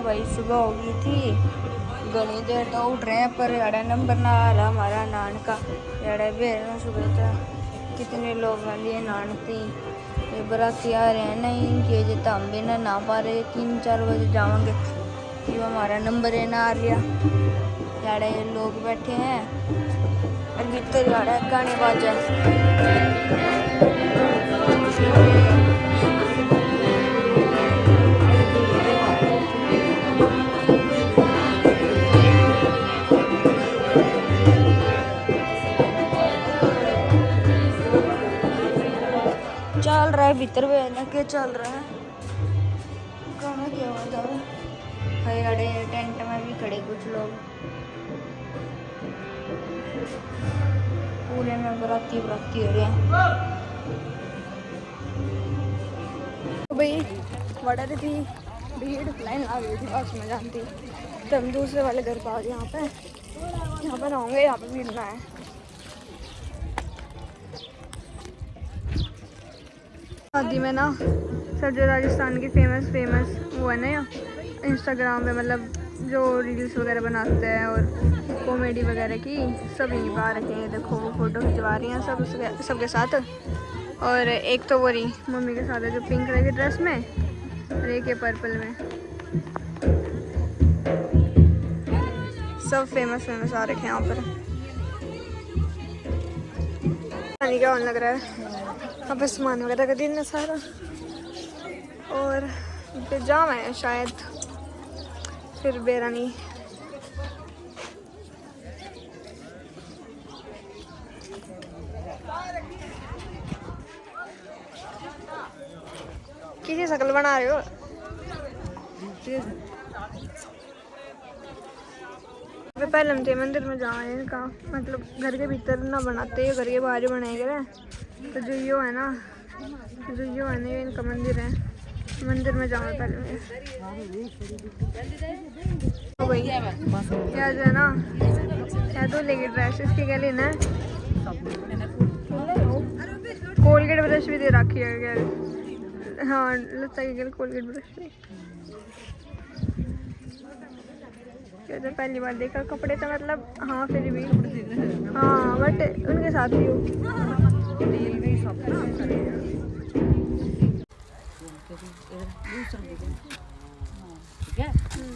भाई सुबह हो गई थी, घनी देर तो उठ रहे हैं पर यार नंबर ना आ रहा हमारा नान का। यार बेर सुबह था कितने लोग लिए नान थी, ये बराती आ रहे हैं नहीं इनकी वजह तो हम भी ना पा रहे, 3-4 बजे जाएंगे कि हमारा नंबर है ना आ लिया। यार लोग बैठे हैं और भीतर यार गाने बाजा। चल रहा है भीतर में ना क्या चल रहा है, गाना क्या होता है अड़े टेंट में भी खड़े कुछ लोग, पूरे में बराती हो रहे हैं। तो भाई बड़ा थी भीड़, लाइन आ गई थी बस में जानती, तो हम दूसरे वाले घर पर आ गए। यहाँ पर होंगे, यहाँ पे भीड़ ना है। शादी में ना सब जो राजस्थान की फेमस वो है ना इंस्टाग्राम पे, मतलब जो रील्स वगैरह बनाते हैं और कॉमेडी वगैरह की, सब यहीं पर आ रखे हैं। देखो वो फ़ोटो खिंचवा रही हैं सबके साथ। और एक तो वो रही मम्मी के साथ है जो पिंक कलर की ड्रेस में, और एक है पर्पल में। सब फेमस आ रखे हैं यहाँ पर। पानी क्या लग रहा है अब सामान वगैरह का दिन है सारा, और फिर जाम है शायद, फिर बेरानी। किसी शकल बना रहे हो? पहले हम थे मंदिर में जाए इनका, मतलब घर के भीतर ना बनाते, घर के बाहर ही बनाए गए। तो जो यो है ना ये इनका मंदिर है, मंदिर में जाओ पहले। तो भाई क्या जो है ना, क्या तो लेगी ड्रेस, इसके क्या लेना है? कोलगेट ब्रश भी दे रखी है क्या? हाँ लगता है कोलगेट ब्रश भी। क्या तो पहली बार देखा कपड़े तो, मतलब हाँ फिर भी हाँ, बट उनके साथ भी हो।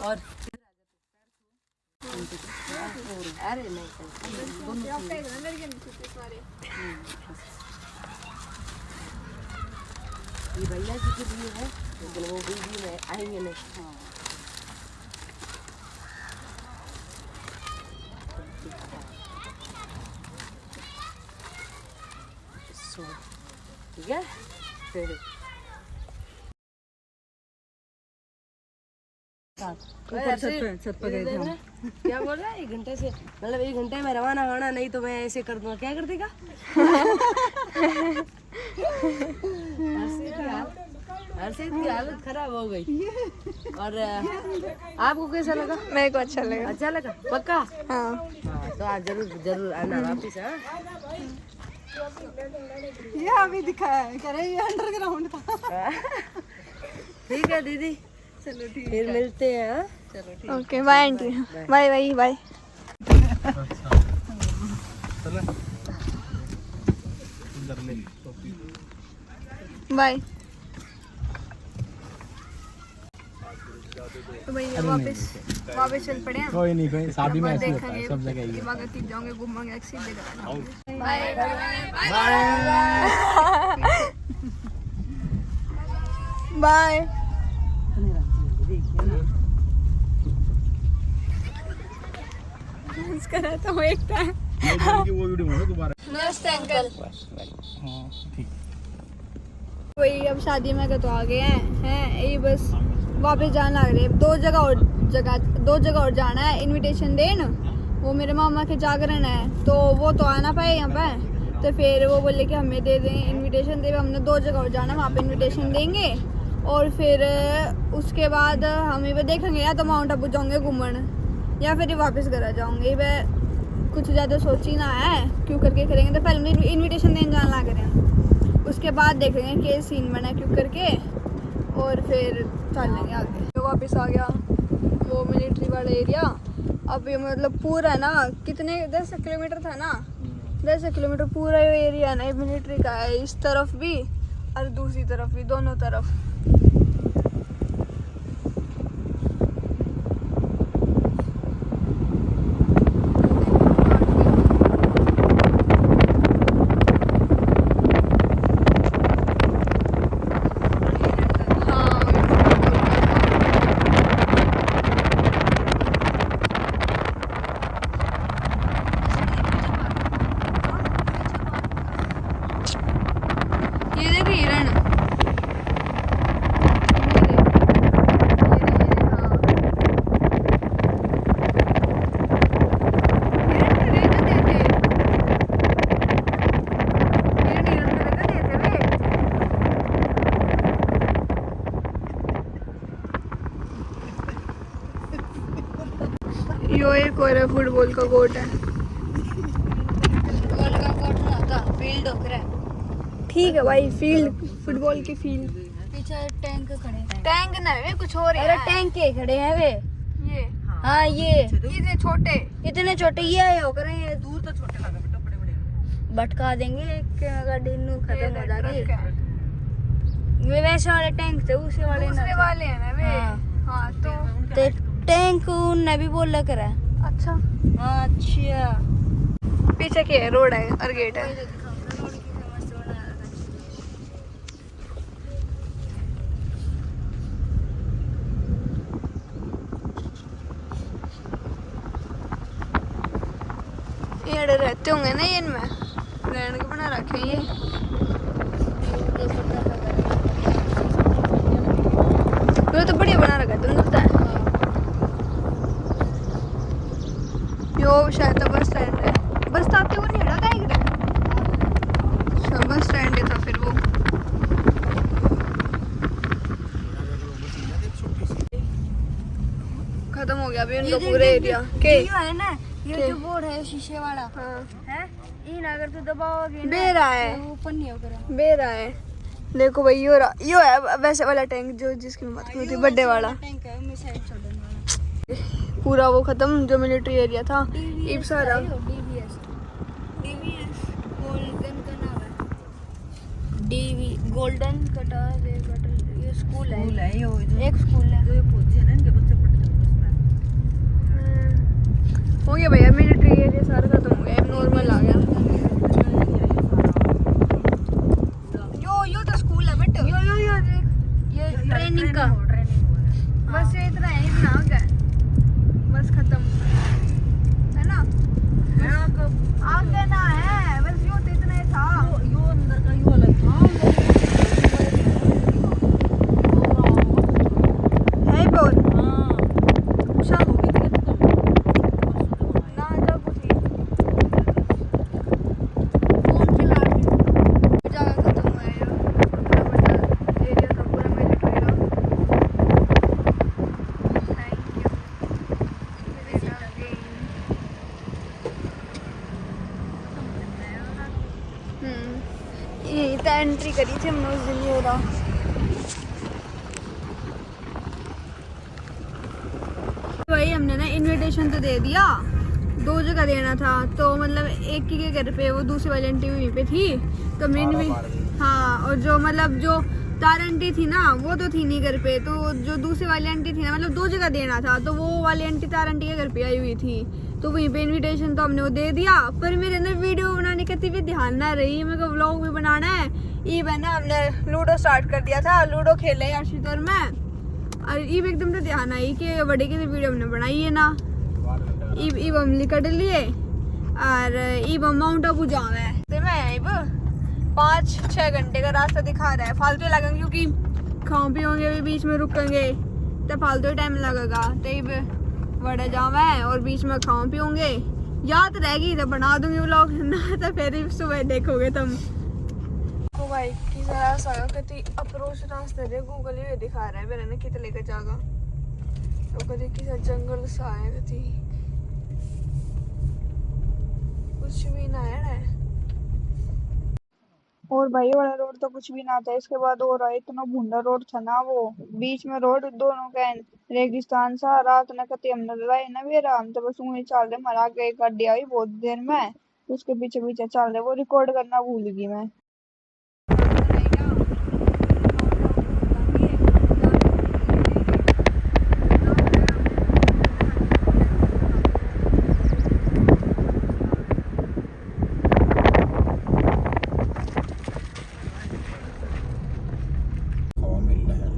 और अरे नहीं ये भैया जी के लिए है, लेकिन वो वीडियो में आएंगे नहीं। ठीक है फिर छत पर गए थे। क्या बोल रहा है? 1 घंटे से, मतलब 1 घंटे में रवाना होना, नहीं तो मैं ऐसे कर दूंगा। क्या कर देगा? हर्षित की हालत खराब हो गई। और आपको कैसा लगा? मेरे को अच्छा लगा। अच्छा लगा पक्का? हाँ तो आज जरूर आना वापिस। हाँ ये अभी दिखाया है, कह रहे ये अंडरग्राउंड था। ठीक है दीदी, चलो ठीक, फिर मिलते हैं। हाँ चलो ठीक, okay bye aunty, bye bye bye bye. तो भैया वापस चल पड़े हैं। कोई नहीं, शादी में ऐसे होता है सब जगह ही। बाकी जाओगे घूमेंगे एक सीधे बाय बाय। कराता हूँ एक टाइम। नमस्ते अंकल। वही अब शादी में तो आ गए हैं यही बस वापस जाना लग रहे हैं। दो जगह और जाना है इनविटेशन देन। वो मेरे मामा के जागरण है तो वो तो आना पाए यहाँ पे, तो फिर वो बोले कि हमें दे दें इनविटेशन दे। हमने 2 जगह और जाना, वहाँ पे इनविटेशन देंगे और फिर उसके बाद हम ये देखेंगे, या तो माउंट आबू जाऊँगे घूमन या फिर वापस घर आ जाऊँगी। वह कुछ ज़्यादा सोची ना है क्यों करके करेंगे, तो पहले इन्विटेशन देने जाना लग रहे हैं, उसके बाद देखेंगे क्या सीन बना क्यों करके, और फिर चल लेंगे आगे। तो वापस आ गया वो मिलिट्री वाला एरिया। अब ये मतलब पूरा है ना, कितने 10 किलोमीटर था ना, 10 किलोमीटर पूरा ये एरिया ना मिलिट्री का है, इस तरफ भी और दूसरी तरफ भी, दोनों तरफ। ये देखो हिरण, यो एक और फुटबॉल का कोर्ट है। फुटबॉल का कोर्ट ना था, फील्ड होकर है। ठीक है भाई, फील्ड, फुटबॉल की फील्ड। पीछे टैंक खड़े हैं। टैंक ना है, कुछ और अरे है। टैंक के खड़े हैं वे। ये हाँ ये इतने छोटे, इतने छोटे ये आए होकर हैं, ये दूर तो छोटे लगे बेटा, बड़े बड़े भटका देंगे एक गाड़ी नू खत्म हो जाएगी। वे वैसे वाले टैंक थे, उसे वाले दूसरे वाले हैं ना वे। हाँ। हाँ तो ते टैंक उनने भी बोला करा। अच्छा, अच्छा पीछे की है रोड है और गेट है। ये रहते होंगे ना ये, इनमें रहने के बना रखे हैं ये। तो बढ़िया बना रखा है, तुमने पता है। यो शायद बस स्टैंड है, बस तो आते वो नहीं हटा था एक। अच्छा बस स्टैंड ही था फिर वो। खत्म हो गया अभी उनका पूरा एरिया के। ये है ना, ये जो बोर्ड है शीशे वाला हाँ है, इन अगर तू दबाओगे ना बे रहा है, तो ऊपर नहीं होगा। बे रहा है। देखो भाई यो है वैसे वाला टैंक जो जिसकी मैं बात करी थी, बर्थडे वाला टैंक है, मिसाइल छोड़ने वाला। पूरा वो खत्म जो मिलिट्री एरिया था। इब सारा डीवीएस गोल्डन का नाम है। डीवी गोल्डन कटा वे बटल, ये स्कूल है यो, एक स्कूल है जो ये पहुंचे ना, इनके बच्चे पढ़ते हैं उसमें। हो गया भैया, मिलिट्री एरिया सारा खत्म हो गया, अब नॉर्मल आ गया। यो तो स्कूल है बट यो ये ट्रेनिंग का बस ये इतना है, इतना आ गया बस खत्म है ना। आगे ना है बस, यो तो इतना ही था। यो अंदर का यो अलग था है बोल हाँ। अच्छा ना जब थी फोन चला रही जगह खत्म हुआ है। यो पूरा बड़ा एरिया था, पूरा मिलिट्री का। यही तो एंट्री करी थी हमने उस दिन। ये रहा भाई, हमने ना इनविटेशन तो दे दिया, 2 जगह देना था तो मतलब एक की के घर पे, वो दूसरी वाली आंटी वहीं पे थी तो हमने हाँ, और जो मतलब जो तार आंटी थी ना वो तो थी नहीं घर पे, तो जो दूसरी वाली आंटी थी ना, मतलब 2 जगह देना था तो वो वाली आंटी तार आंटी के घर पे आई हुई थी, तो वहीं पे इनविटेशन तो हमने वो दे दिया। पर मेरे अंदर वीडियो बनाने का भी ध्यान ना रही, मेरे को व्लॉग भी बनाना है। ये बना हमने लूडो स्टार्ट कर दिया था, लूडो खेले अर्शित और मैं, और ईब एकदम तो ध्यान आई कि बड़े की वीडियो हमने बनाई है ना। ईब हम निकट लिए और ईब हम माउंट आबू जावे है, तो मैं ईब 5-6 घंटे का रास्ता दिखा रहा है, फालतू लगेंगे क्योंकि खाओ पियोगे भी, बीच में रुकेंगे तो फालतू टाइम लगेगा। तो ईब बड़ा जावा है और बीच में खाओ पियोगे, याद रहेगी तो बना दूंगी व्लॉग, ना तो फिर सुबह देखोगे तुम। को भाई की जरा सा कति अप्रोच रास्ते दे गूगल ये दिखा रहा है मेरे ने कितने लेकर जागा, तो कति किसा जंगल सा है, कति कुछ भी ना है। और भाई वाला रोड तो कुछ भी ना था, इसके बाद और आया इतना भूंडा रोड था ना वो। बीच में रोड, दोनों का रेगिस्तान सा। रात ने कते हमने लड़ाई ना बेरा, हम तो बस ऊँगे चल रहे, हमारा आगे एक गाड़ी आई बहुत देर में, उसके पीछे पीछे चल रहे। वो रिकॉर्ड करना भूल गई मैं। हवा मिल रहा है।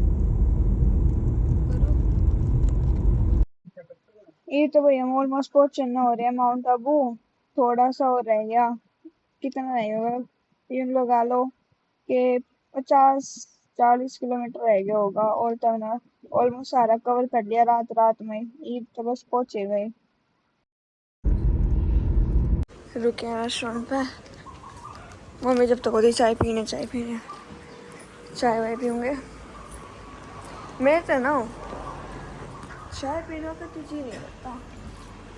ये तो भाई हम ऑलमोस्ट पहुंचने हो रहे हैं माउंट आबू। थोड़ा सा और रह गया। कितना रहेगा ये लगा लो कि 50-40 किलोमीटर रह गया होगा। और तो ना ऑलमोस्ट सारा कवर कर लिया रात रात में। ईद तो बस पहुंचे गए। रुके हैं रेस्टोरेंट पे। मम्मी जब तक होती चाय पीने चाय वाय पीऊँगे। मैं तो ना चाय पीने का तुझे नहीं लगता,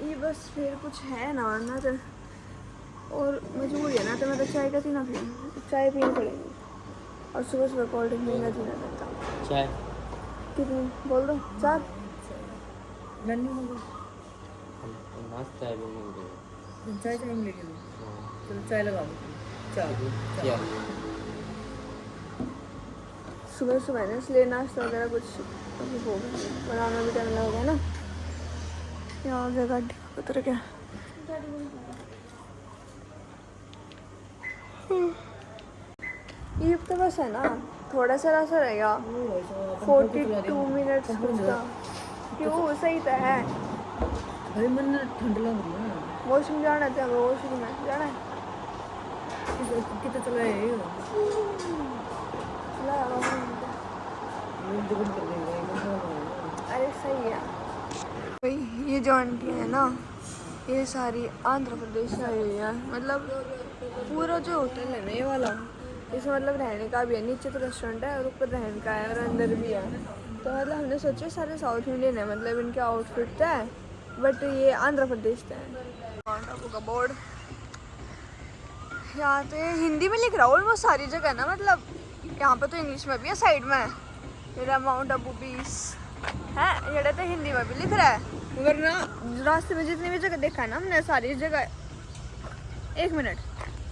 ये बस फिर कुछ है ना तो और मजबूरी है ना, तो मैं तो चाय कभी ना पीऊँ, चाय पीनी पड़ेगी। और सुबह सुबह कोल्ड ड्रिंक पीना जीना लगता। चाय कितनी बोल दो? 4 मस्त चाय भी चाय मिलेगी। चलो चाय लगा दो। क्या सुबह सुबह ना, इसलिए नाश्ता वगैरह कुछ अभी होगा, बनाना भी टाइम लगेगा ना। यहाँ से गाड़ी उतर गया। ये तो बस है ना, थोड़ा सा रास्ता रहेगा। 42 मिनट्स का। क्यों? सही तो है। अरे मन ठंड लग रही है। वॉशरूम जाना था, वॉशरूम में जाना है। कितना चला है ये? ला वॉशरूम में। अरे सही है भाई। ये जो आंटी है ना, ये सारी आंध्र प्रदेश से आई हुई है। मतलब पूरा जो होटल है ना ये वाला, इसमें मतलब रहने का भी है। नीचे तो रेस्टोरेंट है और ऊपर रहने का है और अंदर भी है। तो मतलब हमने सोचा सारे साउथ इंडियन है, मतलब इनके आउटफिट तो है, बट ये आंध्र प्रदेश का है। माउंट आबू का बोर्ड यहाँ पे हिंदी में लिख रहा है ऑलमोस्ट सारी जगह ना। मतलब यहाँ पे तो इंग्लिश में भी है, साइड में मेरा माउंट आबू बीच है, ये तो हिंदी में भी लिख रहा है। वरना रास्ते में जितनी भी जगह देखा है ना हमने, सारी जगह 1 मिनट,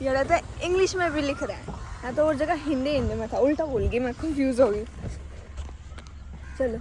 ये तो इंग्लिश में भी लिख रहा है। तो और जगह हिंदी में था, उल्टा बोल गई मैं, कंफ्यूज हो गई। चलो